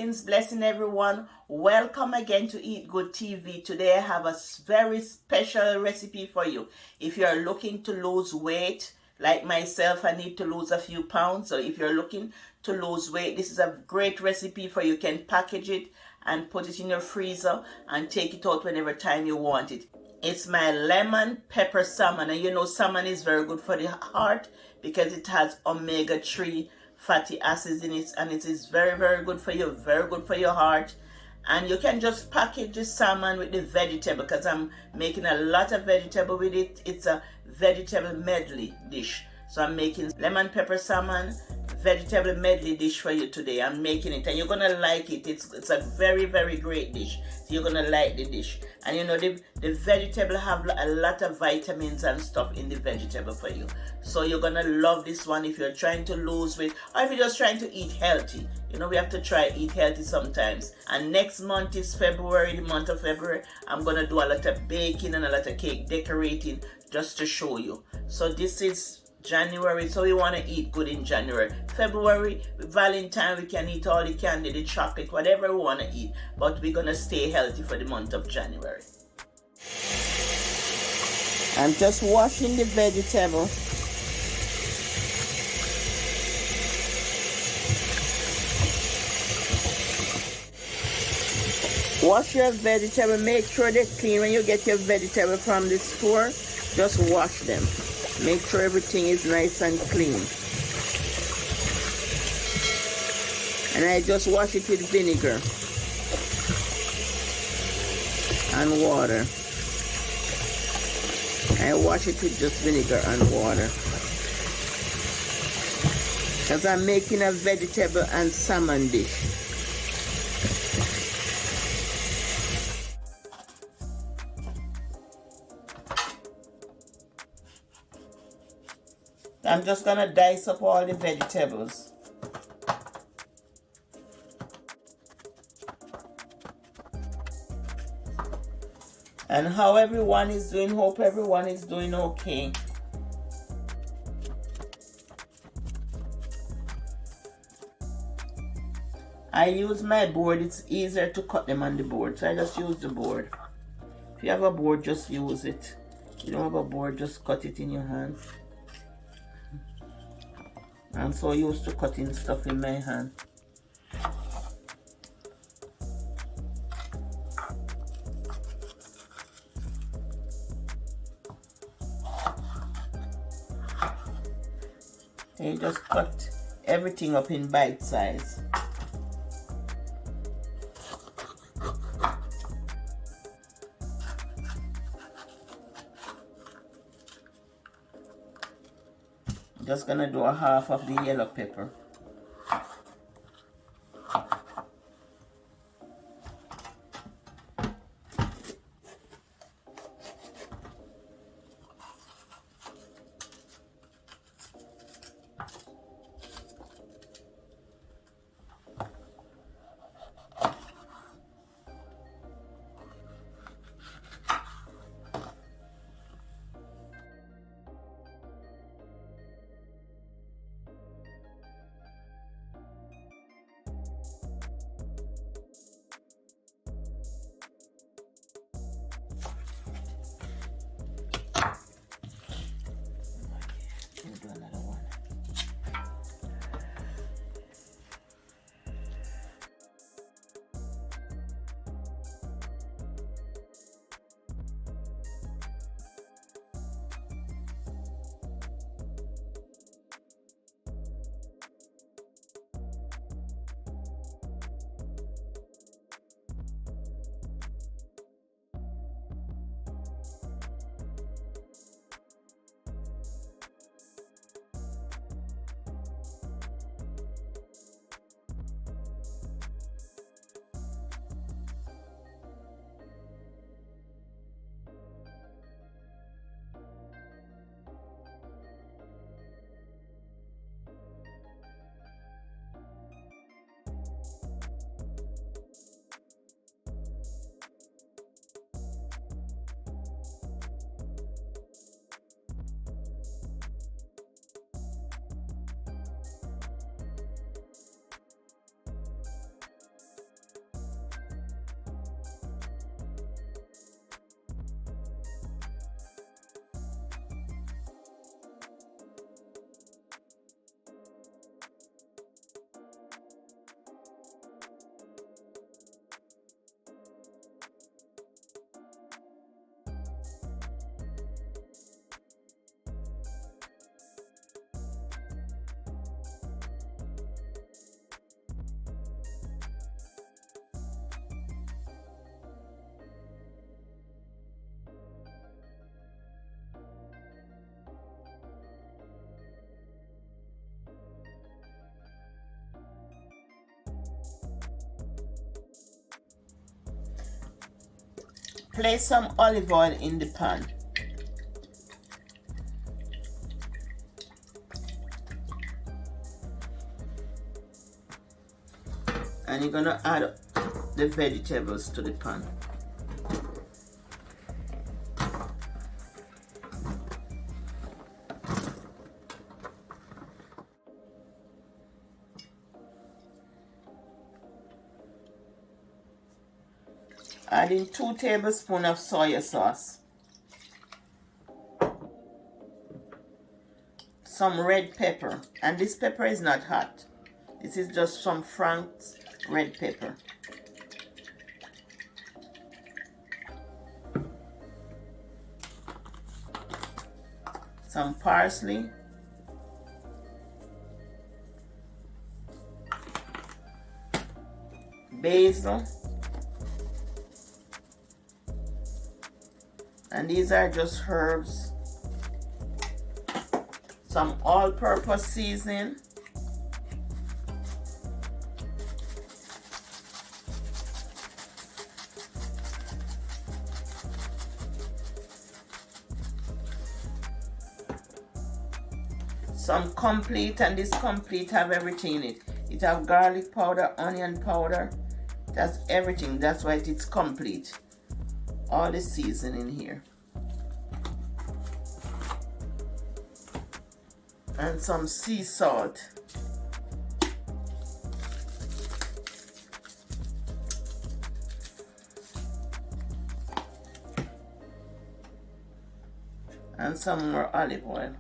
Blessings everyone. Welcome again to Eat Good TV. Today I have a very special recipe for you. If you're looking to lose weight, like myself, I need to lose a few pounds. So if you're looking to lose weight, this is a great recipe for you. You can package it and put it in your freezer and take it out whenever time you want it. It's my lemon pepper salmon, and you know salmon is very good for the heart because it has omega-3 fatty acids in it, and it is very good for you, very good for your heart. And you can just package the salmon with the vegetable because I'm making a lot of vegetable with it. It's a vegetable medley dish. So I'm making lemon pepper salmon vegetable medley dish for you today. I'm making it and you're gonna like it. It's a very great dish. So you're gonna like the dish. And you know the vegetable have a lot of vitamins and stuff in the vegetable for you. So you're gonna love this one if you're trying to lose weight or if you're just trying to eat healthy. You know, we have to try eat healthy sometimes. And next month is February, the month of February. I'm gonna do a lot of baking and a lot of cake decorating just to show you. So this is January, so we want to eat good in January. February, Valentine, we can eat all the candy, the chocolate, whatever we want to eat. But we're going to stay healthy for the month of January. I'm just washing the vegetable. Wash your vegetable. Make sure they're clean. When you get your vegetable from the store, just wash them. Make sure everything is nice and clean. And I just wash it with vinegar and water. I wash it with just vinegar and water. Because I'm making a vegetable and salmon dish. I'm just gonna dice up all the vegetables. And how everyone is doing, hope everyone is doing okay. I use my board, it's easier to cut them on the board, so I just use the board. If you have a board, just use it. If you don't have a board, just cut it in your hand. I'm so used to cutting stuff in my hand. And you just cut everything up in bite size. Just gonna do a half of the yellow pepper. Place some olive oil in the pan. And you're gonna add the vegetables to the pan. Adding 2 tablespoons of soy sauce. Some red pepper, and this pepper is not hot. This is just some Frank's red pepper. Some parsley. Basil. And these are just herbs. Some all-purpose seasoning. Some complete, and this complete have everything in it. It have garlic powder, onion powder. That's everything. That's why it's complete. All the seasoning here. And some sea salt. And some more olive oil.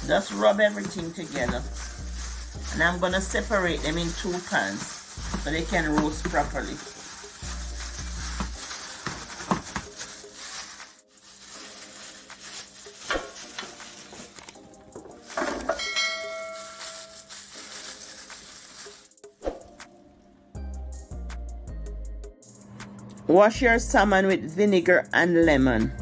Just rub everything together. And I'm going to separate them in 2 pans so they can roast properly. Wash your salmon with vinegar and lemon.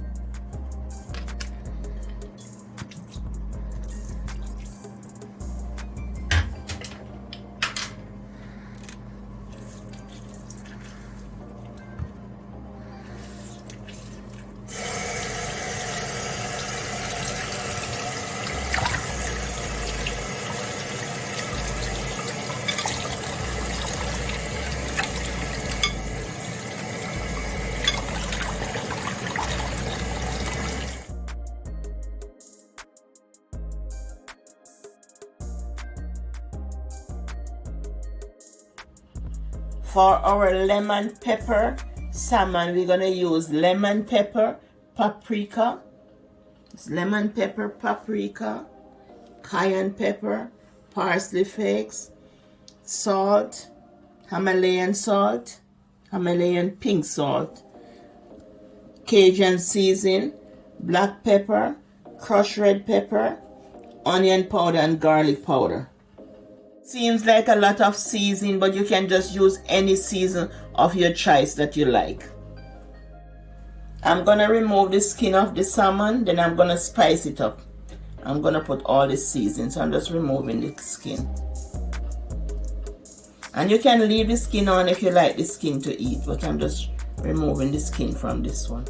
For our lemon pepper salmon, we're going to use lemon pepper, paprika, lemon pepper, paprika, cayenne pepper, parsley flakes, salt, Himalayan salt, Himalayan pink salt, Cajun seasoning, black pepper, crushed red pepper, onion powder, and garlic powder. Seems like a lot of seasoning, but you can just use any season of your choice that you like. I'm gonna remove the skin of the salmon, then I'm gonna spice it up. I'm gonna put all the seasoning, so I'm just removing the skin. And you can leave the skin on if you like the skin to eat, but I'm just removing the skin from this one.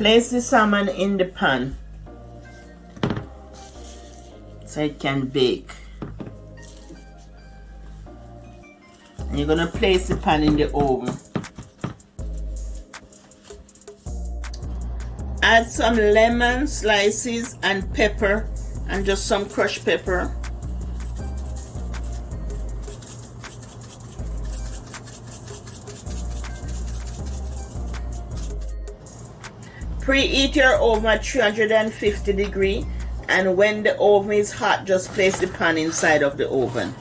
Place the salmon in the pan so it can bake. And you're gonna place the pan in the oven. Add some lemon slices and pepper, and just some crushed pepper. Preheat your oven at 350 degrees, and when the oven is hot, just place the pan inside of the oven.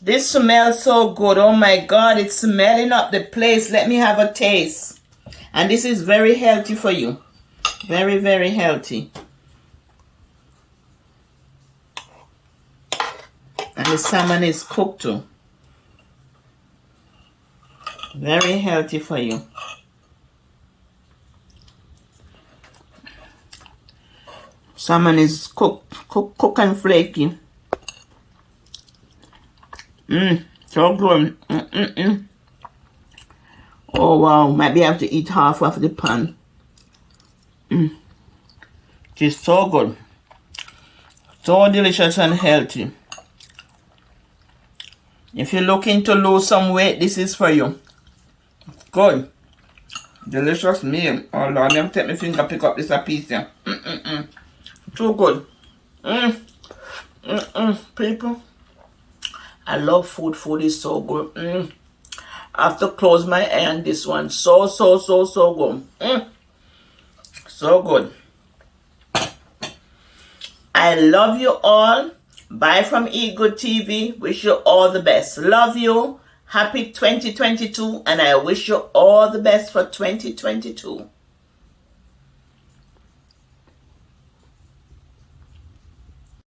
This smells so good. Oh my God, it's smelling up the place. Let me have a taste. And this is very healthy for you. Very, very healthy. And the salmon is cooked too. Very healthy for you. Salmon is cooked and flaky. So good. Oh wow, might be able to eat half of the pan. It is so good. So delicious and healthy. If you're looking to lose some weight, this is for you. Good. Delicious meal. Oh Lord, let me take my finger, pick up this a piece here. Too good. People, I love food. Food is so good. I have to close my eye on this one. So good. So good. I love you all. Bye from Eat Good TV. Wish you all the best. Love you. Happy 2022. And I wish you all the best for 2022.